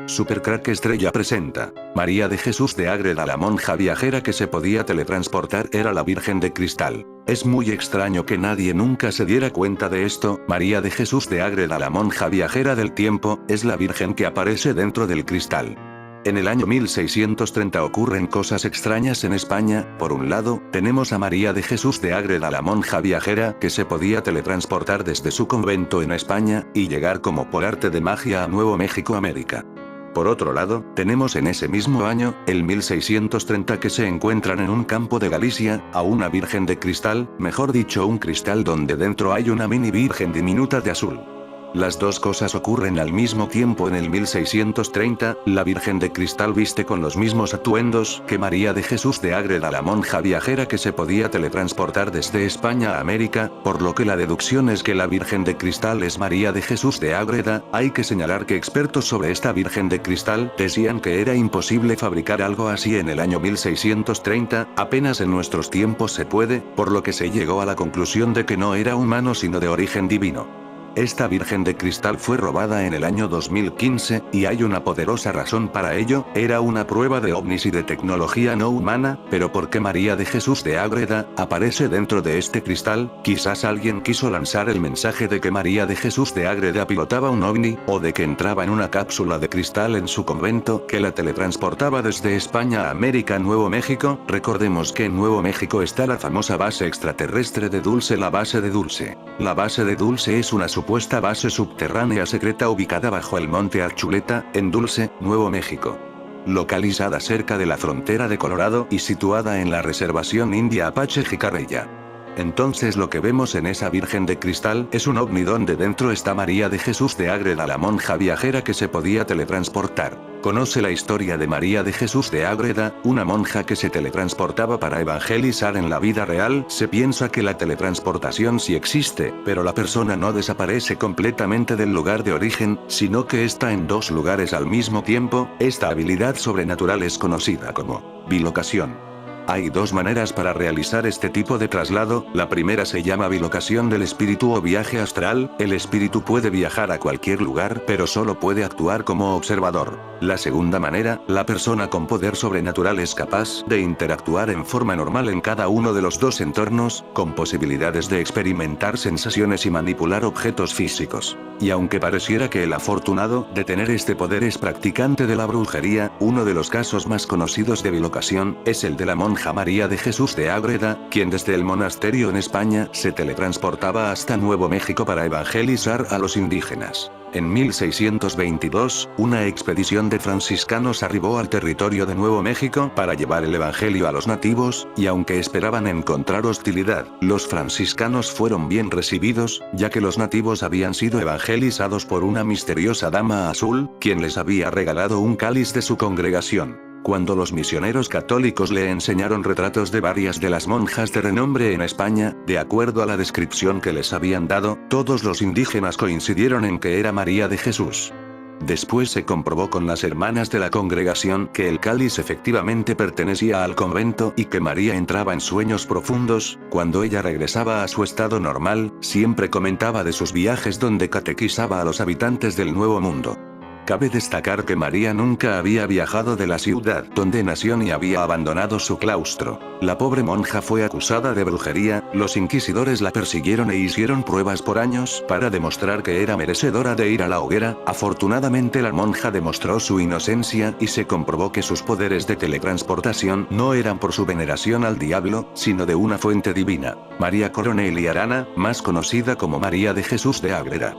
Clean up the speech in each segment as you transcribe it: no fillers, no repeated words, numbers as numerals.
Supercrack Estrella presenta. María de Jesús de Ágreda, la monja viajera que se podía teletransportar, era la Virgen de Cristal. Es muy extraño que nadie nunca se diera cuenta de esto. María de Jesús de Ágreda, la monja viajera del tiempo, es la Virgen que aparece dentro del cristal. En el año 1630 ocurren cosas extrañas en España. Por un lado, tenemos a María de Jesús de Ágreda, la monja viajera, que se podía teletransportar desde su convento en España, y llegar como por arte de magia a Nuevo México, América. Por otro lado, tenemos en ese mismo año, el 1630, que se encuentran en un campo de Galicia, a una Virgen de cristal, mejor dicho un cristal donde dentro hay una mini virgen diminuta de azul. Las dos cosas ocurren al mismo tiempo. En el 1630, la Virgen de Cristal viste con los mismos atuendos que María de Jesús de Ágreda, la monja viajera que se podía teletransportar desde España a América, por lo que la deducción es que la Virgen de Cristal es María de Jesús de Ágreda. Hay que señalar que expertos sobre esta Virgen de Cristal decían que era imposible fabricar algo así en el año 1630, apenas en nuestros tiempos se puede, por lo que se llegó a la conclusión de que no era humano sino de origen divino. Esta Virgen de Cristal fue robada en el año 2015, y hay una poderosa razón para ello. Era una prueba de ovnis y de tecnología no humana. Pero ¿por qué María de Jesús de Ágreda aparece dentro de este cristal? Quizás alguien quiso lanzar el mensaje de que María de Jesús de Ágreda pilotaba un ovni, o de que entraba en una cápsula de cristal en su convento, que la teletransportaba desde España a América, Nuevo México. Recordemos que en Nuevo México está la famosa base extraterrestre de Dulce, la base de Dulce. La base de Dulce es una supuesta base subterránea secreta ubicada bajo el monte Archuleta, en Dulce, Nuevo México. Localizada cerca de la frontera de Colorado y situada en la reservación india Apache Jicarilla. Entonces lo que vemos en esa Virgen de Cristal es un ovni donde dentro está María de Jesús de Ágreda, la monja viajera que se podía teletransportar. Conoce la historia de María de Jesús de Ágreda, una monja que se teletransportaba para evangelizar en la vida real. Se piensa que la teletransportación sí existe, pero la persona no desaparece completamente del lugar de origen, sino que está en dos lugares al mismo tiempo. Esta habilidad sobrenatural es conocida como bilocación. Hay dos maneras para realizar este tipo de traslado. La primera se llama bilocación del espíritu o viaje astral. El espíritu puede viajar a cualquier lugar, pero solo puede actuar como observador. La segunda manera, la persona con poder sobrenatural es capaz de interactuar en forma normal en cada uno de los dos entornos, con posibilidades de experimentar sensaciones y manipular objetos físicos. Y aunque pareciera que el afortunado de tener este poder es practicante de la brujería, uno de los casos más conocidos de bilocación es el de la monja María de Jesús de Ágreda, quien desde el monasterio en España se teletransportaba hasta Nuevo México para evangelizar a los indígenas. En 1622, una expedición de franciscanos arribó al territorio de Nuevo México para llevar el evangelio a los nativos, y aunque esperaban encontrar hostilidad, los franciscanos fueron bien recibidos, ya que los nativos habían sido evangelizados por una misteriosa dama azul, quien les había regalado un cáliz de su congregación. Cuando los misioneros católicos le enseñaron retratos de varias de las monjas de renombre en España, de acuerdo a la descripción que les habían dado, todos los indígenas coincidieron en que era María de Jesús. Después se comprobó con las hermanas de la congregación que el cáliz efectivamente pertenecía al convento y que María entraba en sueños profundos. Cuando ella regresaba a su estado normal, siempre comentaba de sus viajes donde catequizaba a los habitantes del Nuevo Mundo. Cabe destacar que María nunca había viajado de la ciudad donde nació ni había abandonado su claustro. La pobre monja fue acusada de brujería. Los inquisidores la persiguieron e hicieron pruebas por años para demostrar que era merecedora de ir a la hoguera. Afortunadamente la monja demostró su inocencia y se comprobó que sus poderes de teletransportación no eran por su veneración al diablo, sino de una fuente divina. María Coronel y Arana, más conocida como María de Jesús de Ágreda.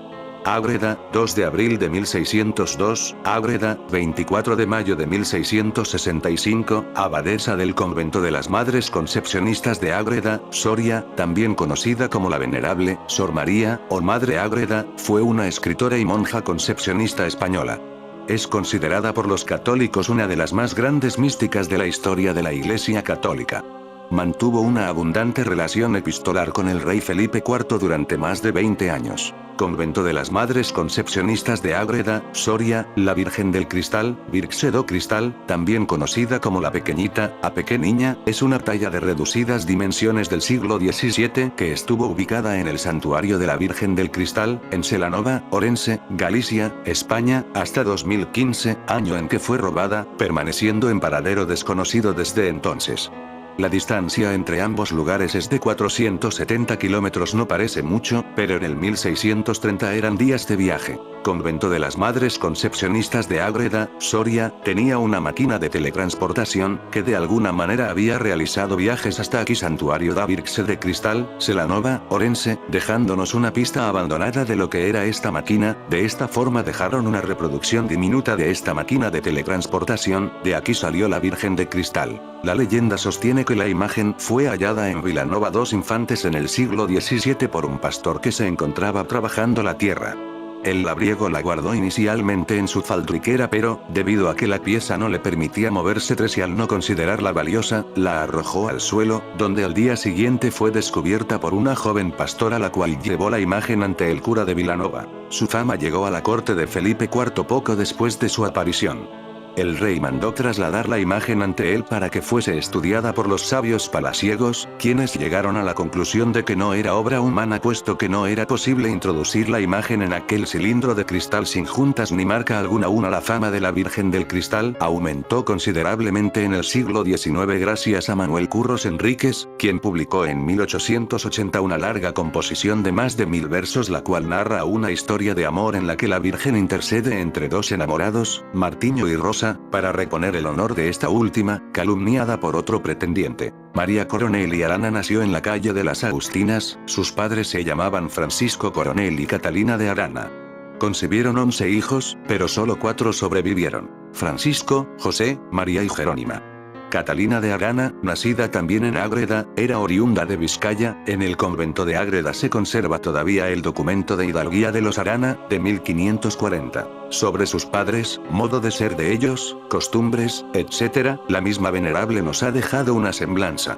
Ágreda, 2 de abril de 1602, Ágreda, 24 de mayo de 1665, abadesa del convento de las Madres Concepcionistas de Ágreda, Soria, también conocida como la Venerable Sor María, o Madre Ágreda, fue una escritora y monja concepcionista española. Es considerada por los católicos una de las más grandes místicas de la historia de la Iglesia Católica. Mantuvo una abundante relación epistolar con el rey Felipe IV durante más de 20 años. Convento de las Madres Concepcionistas de Ágreda, Soria, la Virgen del Cristal, Virxe do Cristal, también conocida como la Pequeñita, a Pequeñiña, es una talla de reducidas dimensiones del siglo XVII que estuvo ubicada en el santuario de la Virgen del Cristal, en Celanova, Orense, Galicia, España, hasta 2015, año en que fue robada, permaneciendo en paradero desconocido desde entonces. La distancia entre ambos lugares es de 470 kilómetros. No parece mucho, pero en el 1630 eran días de viaje. Convento de las Madres Concepcionistas de Ágreda, Soria, tenía una máquina de teletransportación, que de alguna manera había realizado viajes hasta aquí. Santuario da Virxe de Cristal, Celanova, Orense, dejándonos una pista abandonada de lo que era esta máquina. De esta forma dejaron una reproducción diminuta de esta máquina de teletransportación. De aquí salió la Virgen de Cristal. La leyenda sostiene que la imagen fue hallada en Vilanova dos Infantes en el siglo XVII por un pastor que se encontraba trabajando la tierra. El labriego la guardó inicialmente en su faldriquera, pero, debido a que la pieza no le permitía moverse y al no considerarla valiosa, la arrojó al suelo, donde al día siguiente fue descubierta por una joven pastora, la cual llevó la imagen ante el cura de Vilanova. Su fama llegó a la corte de Felipe IV poco después de su aparición. El rey mandó trasladar la imagen ante él para que fuese estudiada por los sabios palaciegos, quienes llegaron a la conclusión de que no era obra humana, puesto que no era posible introducir la imagen en aquel cilindro de cristal sin juntas ni marca alguna. La fama de la Virgen del Cristal aumentó considerablemente en el siglo XIX gracias a Manuel Curros Enríquez, quien publicó en 1880 una larga composición de más de 1000 versos, la cual narra una historia de amor en la que la Virgen intercede entre dos enamorados, Martiño y Rosa, para reponer el honor de esta última, calumniada por otro pretendiente. María Coronel y Arana nació en la calle de las Agustinas. Sus padres se llamaban Francisco Coronel y Catalina de Arana. Concebieron 11 hijos, pero solo 4 sobrevivieron: Francisco, José, María y Jerónima. Catalina de Arana, nacida también en Ágreda, era oriunda de Vizcaya. En el convento de Ágreda se conserva todavía el documento de hidalguía de los Arana, de 1540. Sobre sus padres, modo de ser de ellos, costumbres, etc., la misma venerable nos ha dejado una semblanza.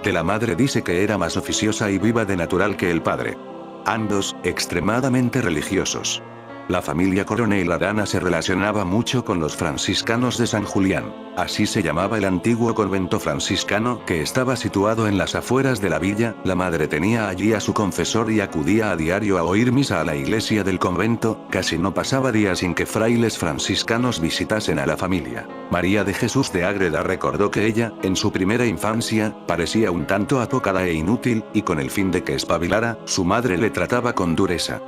De la madre dice que era más oficiosa y viva de natural que el padre. Ambos, extremadamente religiosos. La familia Coronel Arana se relacionaba mucho con los franciscanos de San Julián. Así se llamaba el antiguo convento franciscano, que estaba situado en las afueras de la villa. La madre tenía allí a su confesor y acudía a diario a oír misa a la iglesia del convento. Casi no pasaba día sin que frailes franciscanos visitasen a la familia. María de Jesús de Ágreda recordó que ella, en su primera infancia, parecía un tanto apocada e inútil, y con el fin de que espabilara, su madre le trataba con dureza.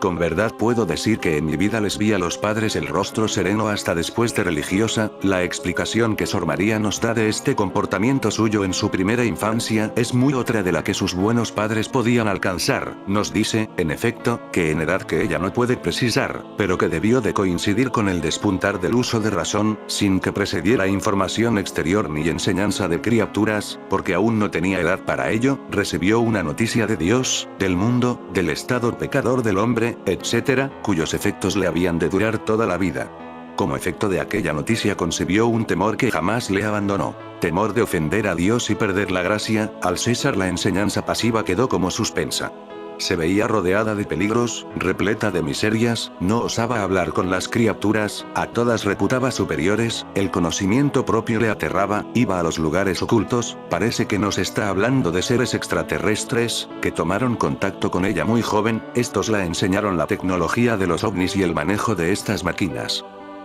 Con verdad puedo decir que en mi vida les vi a los padres el rostro sereno hasta después de religiosa. La explicación que Sor María nos da de este comportamiento suyo en su primera infancia es muy otra de la que sus buenos padres podían alcanzar. Nos dice, en efecto, que en edad que ella no puede precisar, pero que debió de coincidir con el despuntar del uso de razón, sin que precediera información exterior ni enseñanza de criaturas, porque aún no tenía edad para ello, recibió una noticia de Dios, del mundo, del estado pecador del hombre, etc., cuyos efectos le habían de durar toda la vida. Como efecto de aquella noticia concebió un temor que jamás le abandonó. Temor de ofender a Dios y perder la gracia. Al cesar la enseñanza pasiva quedó como suspensa. Se veía rodeada de peligros, repleta de miserias, no osaba hablar con las criaturas, a todas reputaba superiores, el conocimiento propio le aterraba, iba a los lugares ocultos. Parece que nos está hablando de seres extraterrestres, que tomaron contacto con ella muy joven. Estos la enseñaron la tecnología de los ovnis y el manejo de estas máquinas.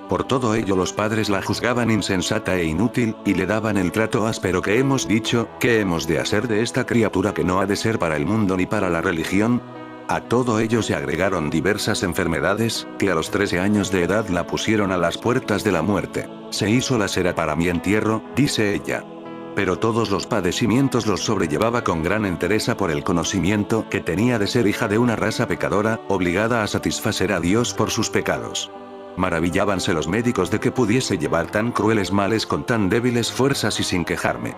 Por todo ello los padres la juzgaban insensata e inútil, y le daban el trato áspero que hemos dicho. ¿Qué hemos de hacer de esta criatura que no ha de ser para el mundo ni para la religión? A todo ello se agregaron diversas enfermedades, que a los 13 años de edad la pusieron a las puertas de la muerte. Se hizo la cera para mi entierro, dice ella. Pero todos los padecimientos los sobrellevaba con gran entereza por el conocimiento que tenía de ser hija de una raza pecadora, obligada a satisfacer a Dios por sus pecados. Maravillábanse los médicos de que pudiese llevar tan crueles males con tan débiles fuerzas y sin quejarme.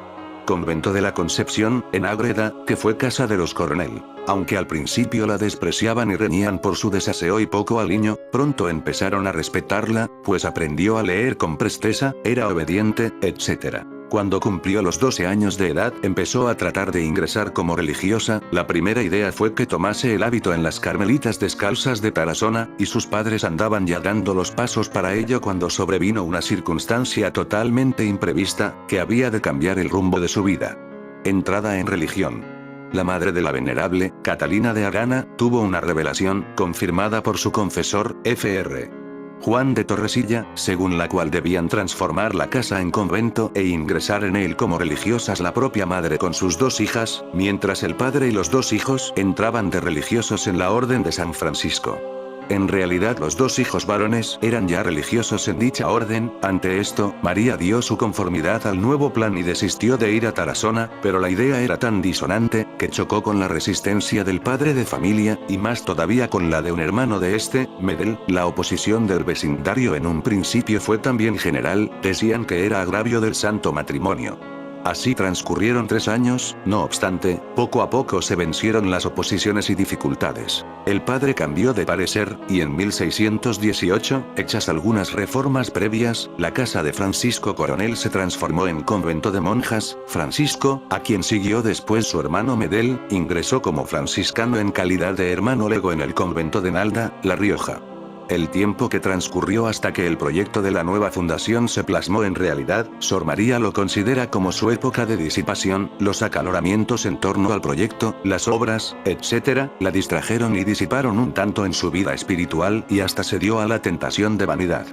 Convento de la Concepción, en Ágreda, que fue casa de los Coronel. Aunque al principio la despreciaban y reñían por su desaseo y poco aliño, pronto empezaron a respetarla, pues aprendió a leer con presteza, era obediente, etc. Cuando cumplió los 12 años de edad, empezó a tratar de ingresar como religiosa. La primera idea fue que tomase el hábito en las Carmelitas Descalzas de Tarazona, y sus padres andaban ya dando los pasos para ello cuando sobrevino una circunstancia totalmente imprevista, que había de cambiar el rumbo de su vida. Entrada en religión. La madre de la venerable, Catalina de Arana, tuvo una revelación, confirmada por su confesor, Fr. Juan de Torresilla, según la cual debían transformar la casa en convento e ingresar en él como religiosas la propia madre con sus 2 hijas, mientras el padre y los 2 hijos entraban de religiosos en la Orden de San Francisco. En realidad los 2 hijos varones eran ya religiosos en dicha orden. Ante esto, María dio su conformidad al nuevo plan y desistió de ir a Tarazona, pero la idea era tan disonante, que chocó con la resistencia del padre de familia, y más todavía con la de un hermano de este, Medel. La oposición del vecindario en un principio fue también general, decían que era agravio del santo matrimonio. Así transcurrieron 3 años, no obstante, poco a poco se vencieron las oposiciones y dificultades. El padre cambió de parecer, y en 1618, hechas algunas reformas previas, la casa de Francisco Coronel se transformó en convento de monjas. Francisco, a quien siguió después su hermano Medel, ingresó como franciscano en calidad de hermano lego en el convento de Nalda, La Rioja. El tiempo que transcurrió hasta que el proyecto de la nueva fundación se plasmó en realidad, Sor María lo considera como su época de disipación. Los acaloramientos en torno al proyecto, las obras, etc., la distrajeron y disiparon un tanto en su vida espiritual, y hasta se dio a la tentación de vanidad.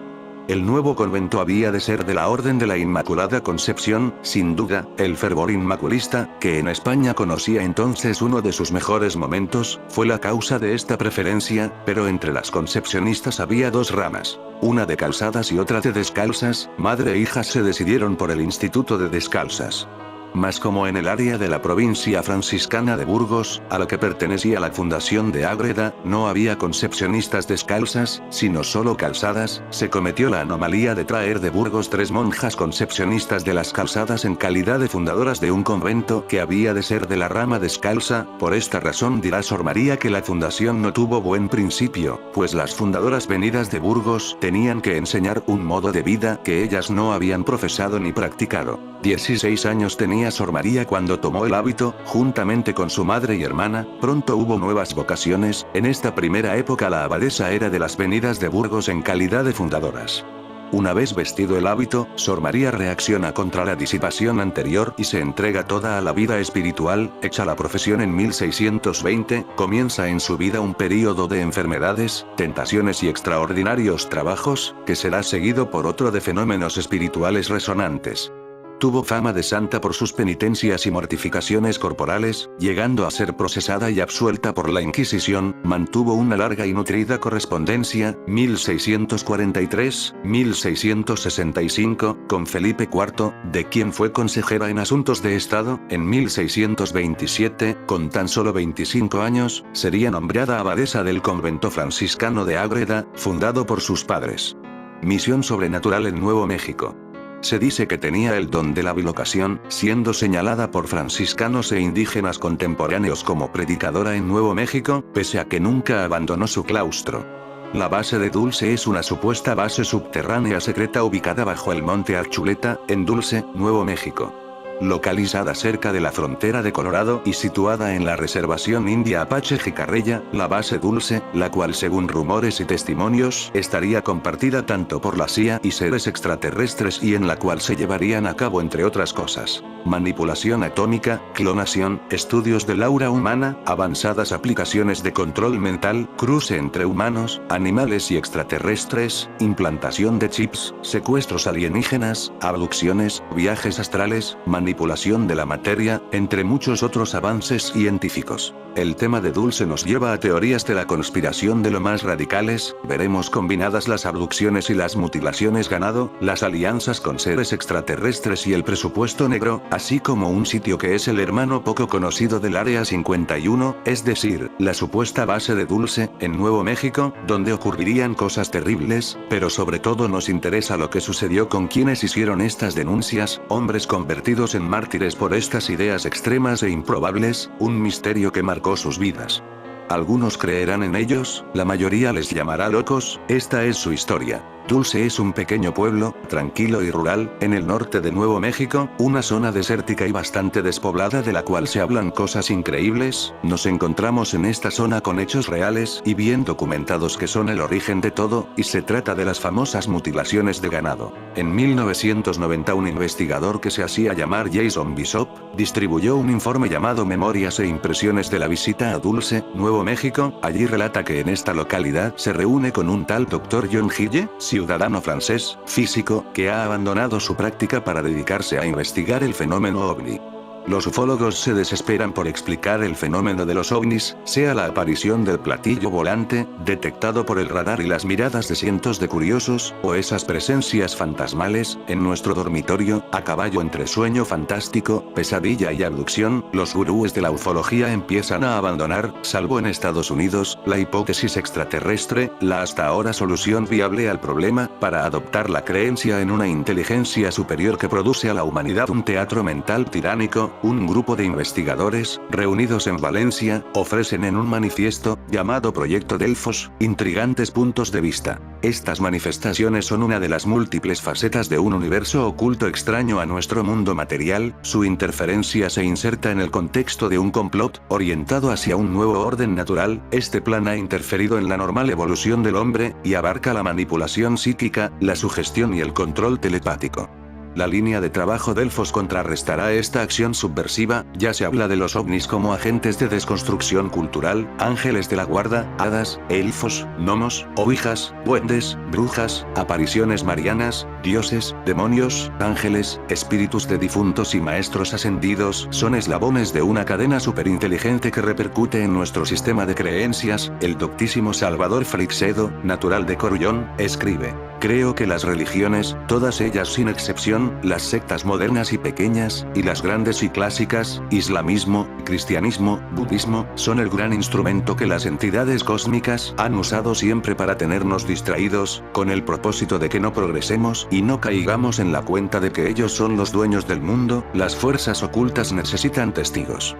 El nuevo convento había de ser de la Orden de la Inmaculada Concepción. Sin duda, el fervor inmaculista, que en España conocía entonces uno de sus mejores momentos, fue la causa de esta preferencia, pero entre las concepcionistas había 2 ramas. Una de calzadas y otra de descalzas. Madre e hija se decidieron por el Instituto de Descalzas. Mas como en el área de la provincia franciscana de Burgos, a la que pertenecía la fundación de Ágreda, no había concepcionistas descalzas, sino solo calzadas, se cometió la anomalía de traer de Burgos 3 monjas concepcionistas de las calzadas en calidad de fundadoras de un convento que había de ser de la rama descalza. Por esta razón dirá Sor María que la fundación no tuvo buen principio, pues las fundadoras venidas de Burgos tenían que enseñar un modo de vida que ellas no habían profesado ni practicado. 16 años tenía Sor María cuando tomó el hábito, juntamente con su madre y hermana. Pronto hubo nuevas vocaciones. En esta primera época la abadesa era de las venidas de Burgos en calidad de fundadoras. Una vez vestido el hábito, Sor María reacciona contra la disipación anterior y se entrega toda a la vida espiritual. Hecha la profesión en 1620, comienza en su vida un período de enfermedades, tentaciones y extraordinarios trabajos, que será seguido por otro de fenómenos espirituales resonantes. Tuvo fama de santa por sus penitencias y mortificaciones corporales, llegando a ser procesada y absuelta por la Inquisición. Mantuvo una larga y nutrida correspondencia, 1643-1665, con Felipe IV, de quien fue consejera en asuntos de Estado. En 1627, con tan solo 25 años, sería nombrada abadesa del convento franciscano de Ágreda, fundado por sus padres. Misión sobrenatural en Nuevo México. Se dice que tenía el don de la bilocación, siendo señalada por franciscanos e indígenas contemporáneos como predicadora en Nuevo México, pese a que nunca abandonó su claustro. La base de Dulce es una supuesta base subterránea secreta ubicada bajo el monte Archuleta, en Dulce, Nuevo México. Localizada cerca de la frontera de Colorado y situada en la reservación india Apache Jicarrilla, la base Dulce, la cual según rumores y testimonios, estaría compartida tanto por la CIA y seres extraterrestres y en la cual se llevarían a cabo entre otras cosas, manipulación atómica, clonación, estudios del aura humana, avanzadas aplicaciones de control mental, cruce entre humanos, animales y extraterrestres, implantación de chips, secuestros alienígenas, abducciones, viajes astrales, manipulación de la materia, entre muchos otros avances científicos. El tema de Dulce nos lleva a teorías de la conspiración de lo más radicales. Veremos combinadas las abducciones y las mutilaciones ganado, las alianzas con seres extraterrestres y el presupuesto negro, así como un sitio que es el hermano poco conocido del Área 51, es decir, la supuesta base de Dulce, en Nuevo México, donde ocurrirían cosas terribles, pero sobre todo nos interesa lo que sucedió con quienes hicieron estas denuncias, hombres convertidos en mártires por estas ideas extremas e improbables, un misterio que marcó sus vidas. Algunos creerán en ellos, la mayoría les llamará locos. Esta es su historia. Dulce es un pequeño pueblo, tranquilo y rural, en el norte de Nuevo México, una zona desértica y bastante despoblada de la cual se hablan cosas increíbles. Nos encontramos en esta zona con hechos reales y bien documentados que son el origen de todo, y se trata de las famosas mutilaciones de ganado. En 1990 un investigador que se hacía llamar Jason Bishop, distribuyó un informe llamado Memorias e Impresiones de la visita a Dulce, Nuevo México. Allí relata que en esta localidad se reúne con un tal Dr. John Gille, ciudadano francés, físico, que ha abandonado su práctica para dedicarse a investigar el fenómeno ovni. Los ufólogos se desesperan por explicar el fenómeno de los ovnis, sea la aparición del platillo volante, detectado por el radar y las miradas de cientos de curiosos, o esas presencias fantasmales, en nuestro dormitorio, a caballo entre sueño fantástico, pesadilla y abducción. Los gurúes de la ufología empiezan a abandonar, salvo en Estados Unidos, la hipótesis extraterrestre, la hasta ahora solución viable al problema, para adoptar la creencia en una inteligencia superior que produce a la humanidad un teatro mental tiránico. Un grupo de investigadores, reunidos en Valencia, ofrecen en un manifiesto, llamado Proyecto Delfos, intrigantes puntos de vista. Estas manifestaciones son una de las múltiples facetas de un universo oculto extraño a nuestro mundo material. Su interferencia se inserta en el contexto de un complot, orientado hacia un nuevo orden natural. Este plan ha interferido en la normal evolución del hombre, y abarca la manipulación psíquica, la sugestión y el control telepático. La línea de trabajo Delfos contrarrestará esta acción subversiva. Ya se habla de los ovnis como agentes de desconstrucción cultural, ángeles de la guarda, hadas, elfos, gnomos, ouijas, duendes, brujas, apariciones marianas, dioses, demonios, ángeles, espíritus de difuntos y maestros ascendidos. Son eslabones de una cadena superinteligente que repercute en nuestro sistema de creencias. El doctísimo Salvador Freixedo, natural de Corullón, escribe: creo que las religiones, todas ellas sin excepción, las sectas modernas y pequeñas, y las grandes y clásicas, islamismo, cristianismo, budismo, son el gran instrumento que las entidades cósmicas han usado siempre para tenernos distraídos, con el propósito de que no progresemos y no caigamos en la cuenta de que ellos son los dueños del mundo. Las fuerzas ocultas necesitan testigos.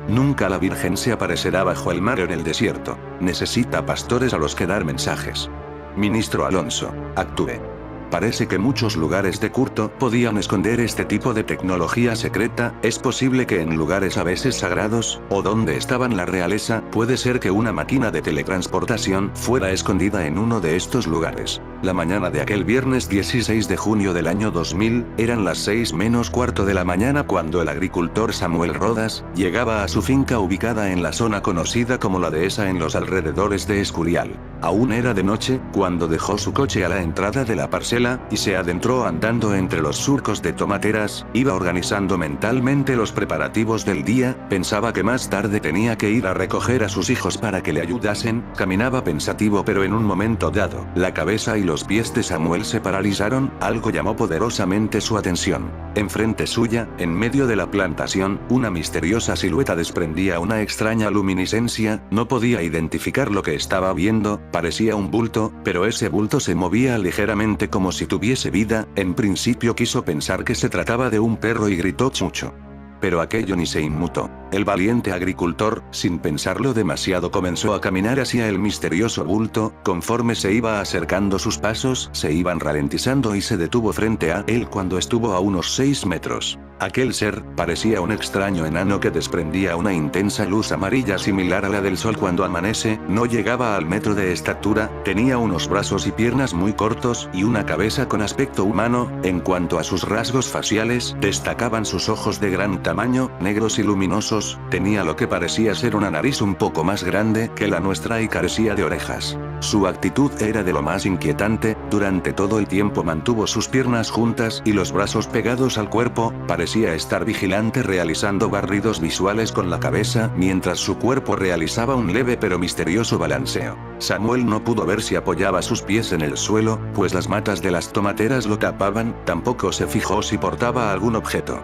Nunca la Virgen se aparecerá bajo el mar o en el desierto. Necesita pastores a los que dar mensajes. Ministro Alonso, actúe. Parece que muchos lugares de culto podían esconder este tipo de tecnología secreta. Es posible que en lugares a veces sagrados, o donde estaban la realeza, puede ser que una máquina de teletransportación fuera escondida en uno de estos lugares. La mañana de aquel viernes 16 de junio del año 2000, eran las 6 menos cuarto de la mañana cuando el agricultor Samuel Rodas llegaba a su finca ubicada en la zona conocida como la Dehesa en los alrededores de Escurial. Aún era de noche, cuando dejó su coche a la entrada de la parcela, y se adentró andando entre los surcos de tomateras. Iba organizando mentalmente los preparativos del día, pensaba que más tarde tenía que ir a recoger a sus hijos para que le ayudasen. Caminaba pensativo, pero en un momento dado, la cabeza y los pies de Samuel se paralizaron. Algo llamó poderosamente su atención. Enfrente suya, en medio de la plantación, una misteriosa silueta desprendía una extraña luminiscencia. No podía identificar lo que estaba viendo, parecía un bulto, pero ese bulto se movía ligeramente como si tuviese vida. En principio quiso pensar que se trataba de un perro y gritó mucho. Pero aquello ni se inmutó. El valiente agricultor, sin pensarlo demasiado, comenzó a caminar hacia el misterioso bulto. Conforme se iba acercando, sus pasos se iban ralentizando y se detuvo frente a él cuando estuvo a unos 6 metros. Aquel ser parecía un extraño enano que desprendía una intensa luz amarilla similar a la del sol cuando amanece. No llegaba al metro de estatura, tenía unos brazos y piernas muy cortos y una cabeza con aspecto humano. En cuanto a sus rasgos faciales, destacaban sus ojos de gran tamaño, negros y luminosos. Tenía lo que parecía ser una nariz un poco más grande que la nuestra y carecía de orejas. Su actitud era de lo más inquietante. Durante todo el tiempo mantuvo sus piernas juntas y los brazos pegados al cuerpo. Parecía estar vigilante, realizando barridos visuales con la cabeza, mientras su cuerpo realizaba un leve pero misterioso balanceo. Samuel no pudo ver si apoyaba sus pies en el suelo, pues las matas de las tomateras lo tapaban. Tampoco se fijó si portaba algún objeto.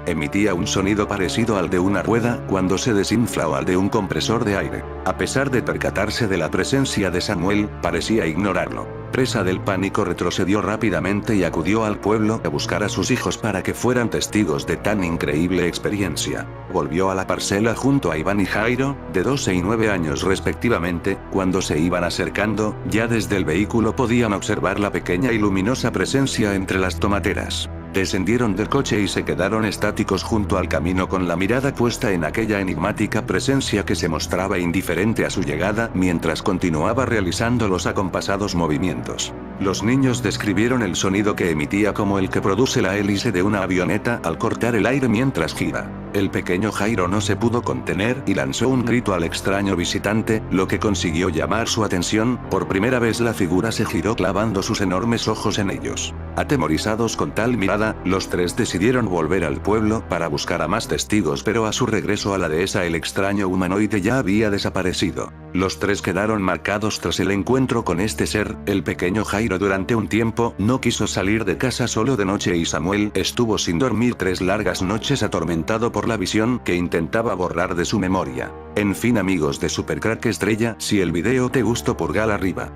Emitía un sonido parecido al de una rueda cuando se desinfla o al de un compresor de aire. A pesar de percatarse de la presencia de Samuel, parecía ignorarlo. Presa del pánico, retrocedió rápidamente y acudió al pueblo a buscar a sus hijos para que fueran testigos de tan increíble experiencia. Volvió a la parcela junto a Iván y Jairo, de 12 y 9 años respectivamente. Cuando se iban acercando, ya desde el vehículo podían observar la pequeña y luminosa presencia entre las tomateras. Descendieron del coche y se quedaron estáticos junto al camino con la mirada puesta en aquella enigmática presencia que se mostraba indiferente a su llegada mientras continuaba realizando los acompasados movimientos. Los niños describieron el sonido que emitía como el que produce la hélice de una avioneta al cortar el aire mientras gira. El pequeño Jairo no se pudo contener y lanzó un grito al extraño visitante, lo que consiguió llamar su atención. Por primera vez la figura se giró clavando sus enormes ojos en ellos. Atemorizados con tal mirada, los tres decidieron volver al pueblo para buscar a más testigos, pero a su regreso a la dehesa el extraño humanoide ya había desaparecido. Los tres quedaron marcados tras el encuentro con este ser. El pequeño Jairo durante un tiempo no quiso salir de casa solo de noche y Samuel estuvo sin dormir 3 largas noches atormentado por la visión que intentaba borrar de su memoria. En fin, amigos de Super Crack Estrella, si el video te gustó, pulgar arriba.